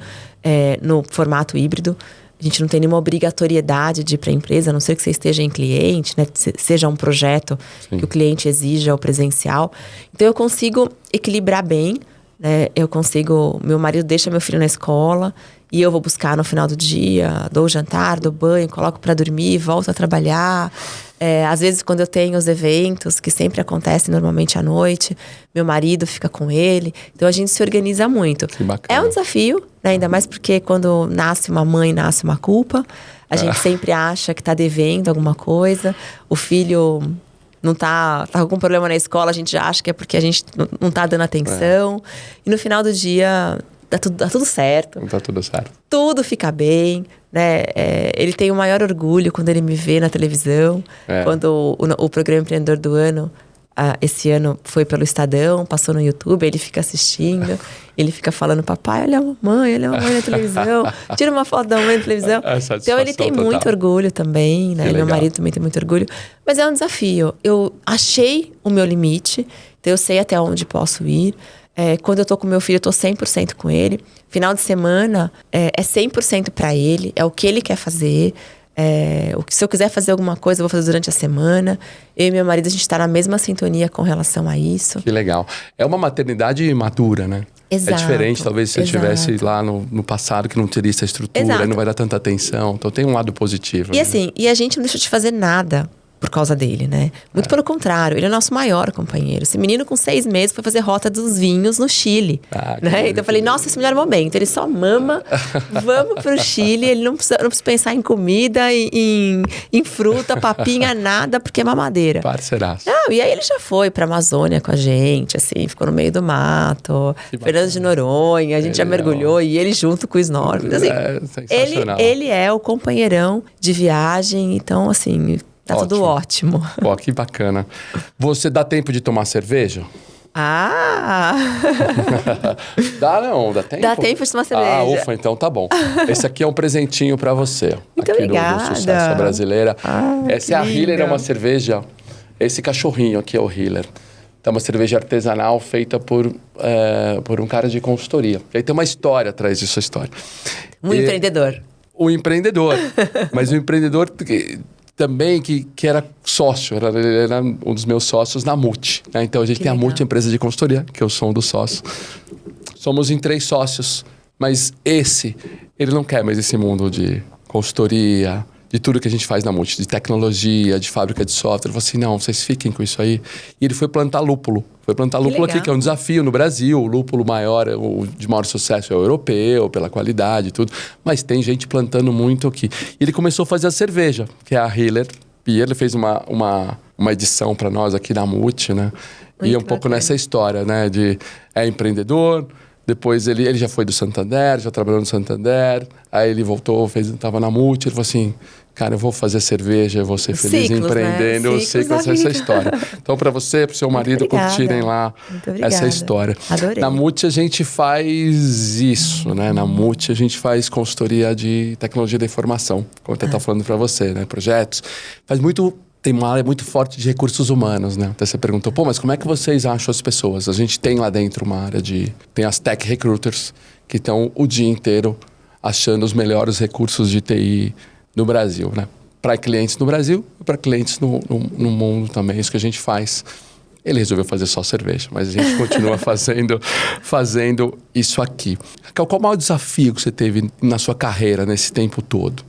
no formato híbrido. A gente não tem nenhuma obrigatoriedade de ir para a empresa, a não ser que você esteja em cliente, né? Seja um projeto que o cliente exija o presencial. Então, eu consigo equilibrar bem né? Eu consigo... Meu marido deixa meu filho na escola e eu vou buscar no final do dia, dou o jantar, dou banho, coloco para dormir, volto a trabalhar. Às vezes, quando eu tenho os eventos, que sempre acontecem normalmente à noite, meu marido fica com ele. Então, a gente se organiza muito. Que bacana. É um desafio, né? Ainda mais porque quando nasce uma mãe, nasce uma culpa. A gente sempre acha que tá devendo alguma coisa. O filho não tá com algum problema na escola, a gente já acha que é porque a gente não tá dando atenção. E no final do dia... Dá tudo certo. Tá tudo certo. Tudo fica bem, né? Ele tem o maior orgulho quando ele me vê na televisão. Quando o programa Empreendedor do Ano, esse ano foi pelo Estadão, passou no YouTube, ele fica assistindo. Ele fica falando, papai, olha a mamãe na televisão. Tira uma foto da mamãe na televisão. Então ele tem muito orgulho também, né? Meu marido também tem muito orgulho. Mas é um desafio. Eu achei o meu limite, então eu sei até onde posso ir. Quando eu tô com meu filho, eu tô 100% com ele. Final de semana é 100% pra ele, é o que ele quer fazer. Se eu quiser fazer alguma coisa, eu vou fazer durante a semana. Eu e meu marido, a gente tá na mesma sintonia com relação a isso. Que legal. É uma maternidade madura, né? Exato. É diferente, talvez, se eu estivesse lá no passado, que não teria essa estrutura, não vai dar tanta atenção. Então tem um lado positivo. E assim, a gente não deixou de fazer nada por causa dele, né? Muito pelo contrário, ele é o nosso maior companheiro. Esse menino com 6 meses foi fazer rota dos vinhos no Chile, né? Então eu falei, nossa, esse melhor momento. Ele só mama, vamos pro Chile, ele não precisa pensar em comida, em fruta, papinha, nada, porque é mamadeira. Parceiraço. E aí ele já foi pra Amazônia com a gente, assim, ficou no meio do mato, Fernando de Noronha, a gente já mergulhou e ele junto com o snorkel. Assim, sensacional. Ele é o companheirão de viagem, então assim... Tá tudo ótimo. Pô, que bacana. Você dá tempo de tomar cerveja? Dá não, dá tempo? Dá tempo de tomar cerveja. Ufa, então tá bom. Esse aqui é um presentinho pra você. Muito aqui obrigada. do Sucesso Brasileira. Essa é a Hiller, é uma cerveja... Esse cachorrinho aqui é o Hiller. É uma cerveja artesanal feita por um cara de consultoria. E aí tem uma história atrás disso, a história. Empreendedor. Um empreendedor. Mas um empreendedor... também que era sócio, ele era um dos meus sócios na Multi. Né? Então a gente tem a Multi, empresa de consultoria, que eu sou um dos sócios. Somos em 3 sócios, mas ele não quer mais esse mundo de consultoria, de tudo que a gente faz na Multi, de tecnologia, de fábrica de software. Ele falou assim, não, vocês fiquem com isso aí. E ele foi plantar lúpulo. Foi plantar lúpulo aqui, que é um desafio no Brasil. O lúpulo maior, o de maior sucesso é o europeu, pela qualidade e tudo. Mas tem gente plantando muito aqui. E ele começou a fazer a cerveja, que é a Hiller. E ele fez uma edição para nós aqui na Multi, né? Muito e um pouco nessa história, né? É empreendedor... Depois ele já foi do Santander, já trabalhou no Santander. Aí ele voltou, estava na Multi. Ele falou assim, cara, eu vou fazer cerveja, eu vou ser feliz empreendendo. Eu sei que vai ser essa história. Então, para você, para o seu marido, curtirem lá essa história. Adorei. Na Multi a gente faz isso, né? Na Multi a gente faz consultoria de tecnologia da informação. Como eu estava falando para você, né? Projetos. Faz muito... Tem uma área muito forte de recursos humanos, né? Até você perguntou, mas como é que vocês acham as pessoas? A gente tem lá dentro uma área tem as tech recruiters, que estão o dia inteiro achando os melhores recursos de TI no Brasil, né? Para clientes no Brasil e para clientes no mundo também. Isso que a gente faz. Ele resolveu fazer só cerveja, mas a gente continua fazendo isso aqui. Qual o maior desafio que você teve na sua carreira nesse tempo todo?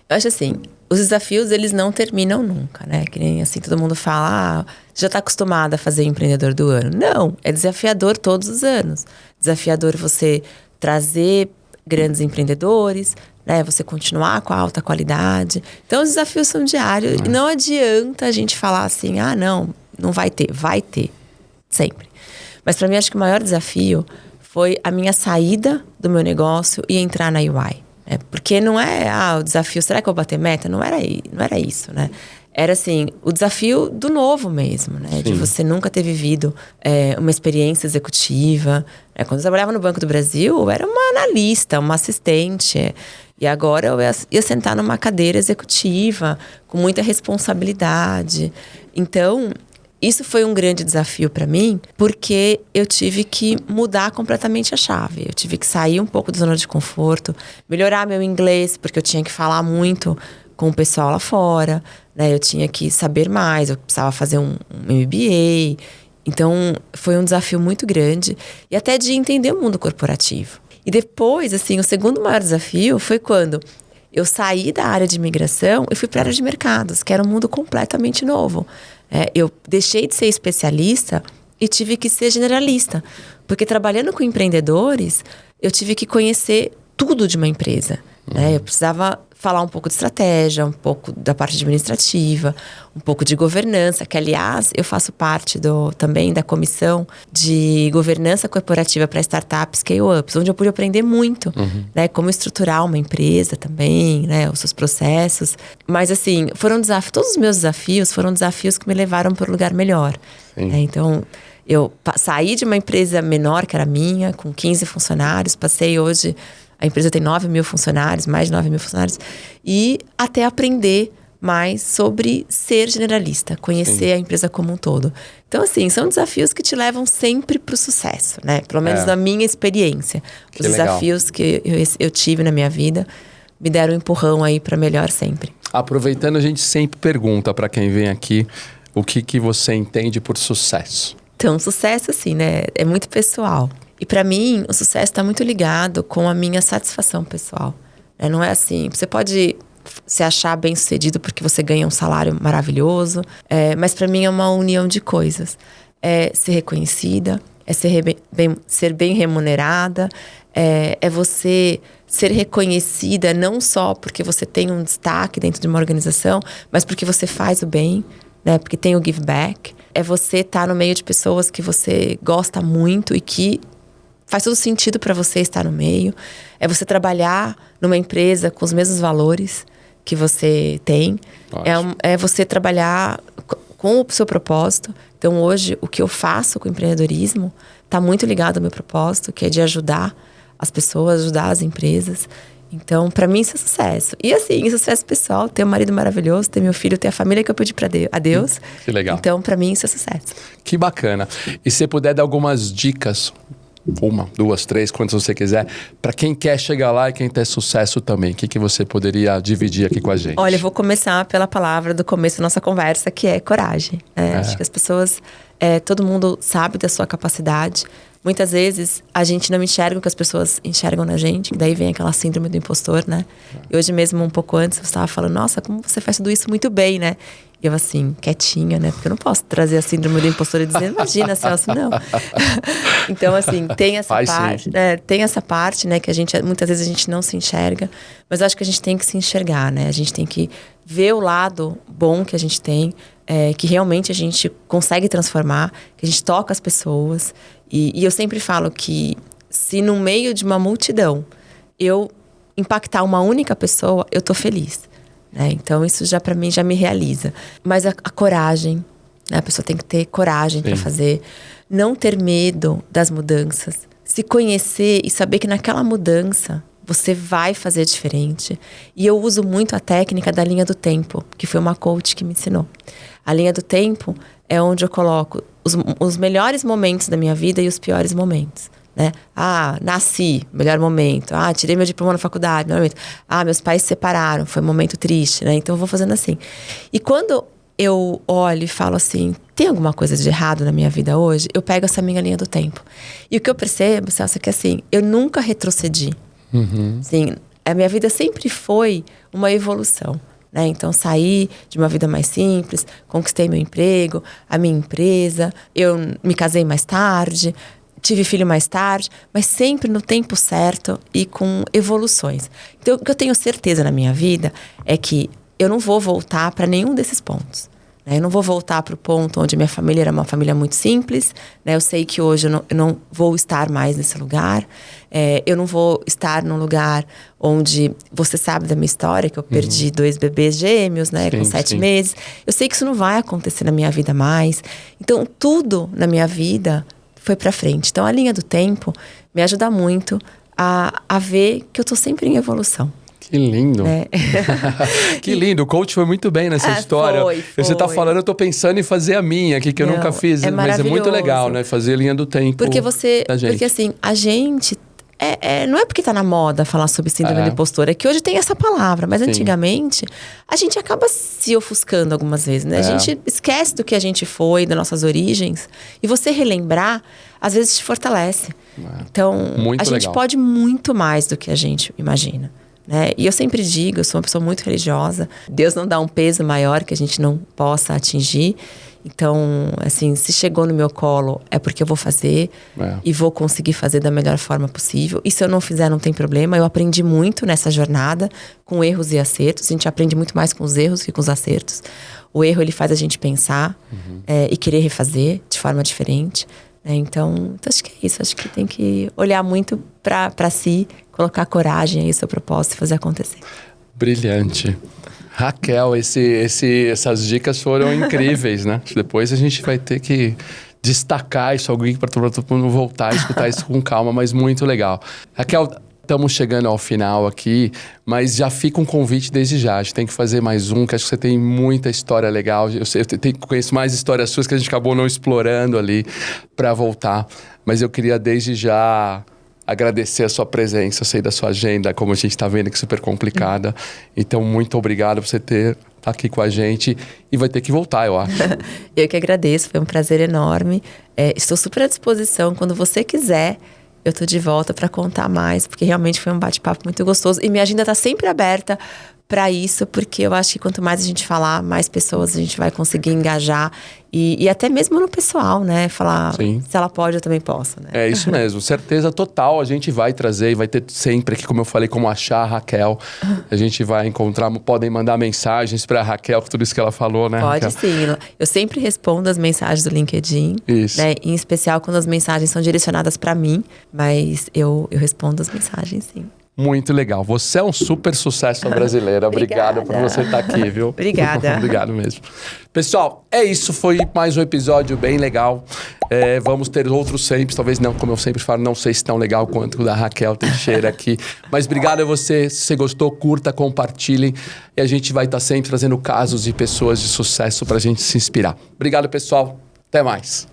Eu acho assim... Os desafios, eles não terminam nunca, né? Que nem assim, todo mundo fala, você já está acostumada a fazer empreendedor do ano. Não, é desafiador todos os anos. Desafiador você trazer grandes empreendedores, né? Você continuar com a alta qualidade. Então, os desafios são diários. E não adianta a gente falar assim, não vai ter. Vai ter, sempre. Mas para mim, acho que o maior desafio foi a minha saída do meu negócio e entrar na UI. Porque não é, o desafio, será que eu vou bater meta? Não era isso, né? Era assim, o desafio do novo mesmo, né? Sim. De você nunca ter vivido uma experiência executiva. Quando eu trabalhava no Banco do Brasil, eu era uma analista, uma assistente. E agora eu ia sentar numa cadeira executiva, com muita responsabilidade. Então... Isso foi um grande desafio para mim, porque eu tive que mudar completamente a chave. Eu tive que sair um pouco da zona de conforto, melhorar meu inglês, porque eu tinha que falar muito com o pessoal lá fora, né? Eu tinha que saber mais, eu precisava fazer um MBA. Então, foi um desafio muito grande. E até de entender o mundo corporativo. E depois, assim, o segundo maior desafio foi quando eu saí da área de imigração e fui para a área de mercados, que era um mundo completamente novo. Eu deixei de ser especialista e tive que ser generalista. Porque trabalhando com empreendedores, eu tive que conhecer tudo de uma empresa. Eu precisava falar um pouco de estratégia, um pouco da parte administrativa, um pouco de governança, que, aliás, eu faço parte também da comissão de governança corporativa para startups scale-ups, onde eu pude aprender muito, como estruturar uma empresa também, os seus processos. Mas, assim, foram desafios, todos os meus desafios foram desafios que me levaram para um lugar melhor. Então, eu saí de uma empresa menor, que era minha, com 15 funcionários, passei hoje... A empresa tem 9 mil funcionários, mais de 9 mil funcionários. E até aprender mais sobre ser generalista, conhecer a empresa como um todo. Então, assim, são desafios que te levam sempre para o sucesso, né? Pelo menos na minha experiência. Os desafios que eu tive na minha vida me deram um empurrão aí para melhor sempre. Aproveitando, a gente sempre pergunta para quem vem aqui o que você entende por sucesso. Então, sucesso, assim, né? É muito pessoal. E para mim, o sucesso está muito ligado com a minha satisfação pessoal. Não é assim, você pode se achar bem-sucedido porque você ganha um salário maravilhoso, mas para mim é uma união de coisas. É ser reconhecida, é ser bem remunerada, é você ser reconhecida não só porque você tem um destaque dentro de uma organização, mas porque você faz o bem, porque tem o give back. É você estar no meio de pessoas que você gosta muito e que faz todo sentido para você estar no meio. É você trabalhar numa empresa com os mesmos valores que você tem. É você trabalhar com o seu propósito. Então, hoje, o que eu faço com o empreendedorismo está muito ligado ao meu propósito, que é de ajudar as pessoas, ajudar as empresas. Então, para mim, isso é sucesso. E assim, sucesso pessoal, ter um marido maravilhoso, ter meu filho, ter a família que eu pedi a Deus. Que legal. Então, para mim, isso é sucesso. Que bacana. E se você puder dar algumas dicas... 1, 2, 3, quantas você quiser, para quem quer chegar lá e quem tem sucesso também. O que você poderia dividir aqui com a gente? Olha, eu vou começar pela palavra do começo da nossa conversa, que é coragem. Acho que as pessoas, todo mundo sabe da sua capacidade. Muitas vezes a gente não enxerga o que as pessoas enxergam na gente, daí vem aquela síndrome do impostor, né? E hoje mesmo, um pouco antes, você estava falando, nossa, como você faz tudo isso muito bem, né? E eu assim, quietinha, né? Porque eu não posso trazer a síndrome do impostor e dizer, imagina, Celso, não. Então, assim, tem essa parte, né? Tem essa parte, né? Que muitas vezes a gente não se enxerga. Mas eu acho que a gente tem que se enxergar, né? A gente tem que ver o lado bom que a gente tem, que realmente a gente consegue transformar, que a gente toca as pessoas. E eu sempre falo que se no meio de uma multidão eu impactar uma única pessoa, eu tô feliz. Então, isso já para mim já me realiza. Mas a coragem, né? A pessoa tem que ter coragem para fazer. Não ter medo das mudanças. Se conhecer e saber que naquela mudança você vai fazer diferente. E eu uso muito a técnica da linha do tempo, que foi uma coach que me ensinou. A linha do tempo é onde eu coloco os melhores momentos da minha vida e os piores momentos. Nasci, melhor momento. Tirei meu diploma na faculdade, melhor momento. Meus pais se separaram, foi um momento triste, né? Então eu vou fazendo assim. E quando eu olho e falo assim, tem alguma coisa de errado na minha vida hoje? Eu pego essa minha linha do tempo. E o que eu percebo, Celso, é que assim, eu nunca retrocedi. Assim, a minha vida sempre foi uma evolução. Então, saí de uma vida mais simples, conquistei meu emprego, a minha empresa, eu me casei mais tarde, tive filho mais tarde, mas sempre no tempo certo e com evoluções. Então, o que eu tenho certeza na minha vida é que eu não vou voltar para nenhum desses pontos. Eu não vou voltar para o ponto onde minha família era uma família muito simples. Eu sei que hoje eu não vou estar mais nesse lugar. Eu não vou estar num lugar onde... Você sabe da minha história, que eu perdi 2 bebês gêmeos, com 7 meses. Eu sei que isso não vai acontecer na minha vida mais. Então, tudo na minha vida foi para frente. Então, a linha do tempo me ajuda muito a ver que eu estou sempre em evolução. Que lindo. Que lindo. O coach foi muito bem nessa história. Foi. Você tá falando, eu tô pensando em fazer a minha aqui, que eu nunca fiz. Mas é muito legal, né? Fazer a linha do tempo. Porque assim, a gente não é porque tá na moda falar sobre síndrome do impostor, é que hoje tem essa palavra, mas antigamente a gente acaba se ofuscando algumas vezes, né? A gente esquece do que a gente foi, das nossas origens, e você relembrar, às vezes te fortalece. Então, a gente pode muito mais do que a gente imagina, né? E eu sempre digo, eu sou uma pessoa muito religiosa, Deus não dá um peso maior que a gente não possa atingir. Então, assim, se chegou no meu colo, é porque eu vou fazer e vou conseguir fazer da melhor forma possível. E se eu não fizer, não tem problema. Eu aprendi muito nessa jornada, com erros e acertos. A gente aprende muito mais com os erros que com os acertos. O erro, ele faz a gente pensar e querer refazer de forma diferente. Então, acho que é isso. Acho que tem que olhar muito para si, colocar coragem aí no seu propósito e fazer acontecer. Brilhante. Raquel, essas dicas foram incríveis, né? Depois a gente vai ter que destacar isso, alguém para todo mundo voltar a escutar isso com calma, mas muito legal. Raquel, estamos chegando ao final aqui, mas já fica um convite desde já. A gente tem que fazer mais um, que acho que você tem muita história legal. Eu conheço mais histórias suas que a gente acabou não explorando ali para voltar. Mas eu queria desde já agradecer a sua presença. Eu sei da sua agenda, como a gente está vendo, que é super complicada. Então, muito obrigado por você ter aqui com a gente. E vai ter que voltar, eu acho. Eu que agradeço, foi um prazer enorme. Estou super à disposição. Quando você quiser, eu tô de volta para contar mais, porque realmente foi um bate-papo muito gostoso. E minha agenda tá sempre aberta para isso, porque eu acho que quanto mais a gente falar, mais pessoas a gente vai conseguir engajar. E até mesmo no pessoal, né? Falar, se ela pode, eu também posso, né? É isso mesmo, certeza total. A gente vai trazer e vai ter sempre aqui, como eu falei, como achar a Raquel. A gente vai encontrar, podem mandar mensagens para a Raquel, com tudo isso que ela falou, né, Pode Raquel? sim. Eu sempre respondo as mensagens do LinkedIn. Isso. Né? Em especial quando as mensagens são direcionadas para mim. Mas eu respondo as mensagens, sim. Muito legal. Você é um super sucesso brasileira. Obrigado por você estar aqui, viu? Obrigada. Obrigado mesmo. Pessoal, é isso. Foi mais um episódio bem legal. Vamos ter outros sempre. Talvez não, como eu sempre falo, não sei se tão legal quanto o da Raquel Teixeira aqui. Mas obrigado a você. Se você gostou, curta, compartilhe. E a gente vai estar sempre trazendo casos de pessoas de sucesso para a gente se inspirar. Obrigado, pessoal. Até mais.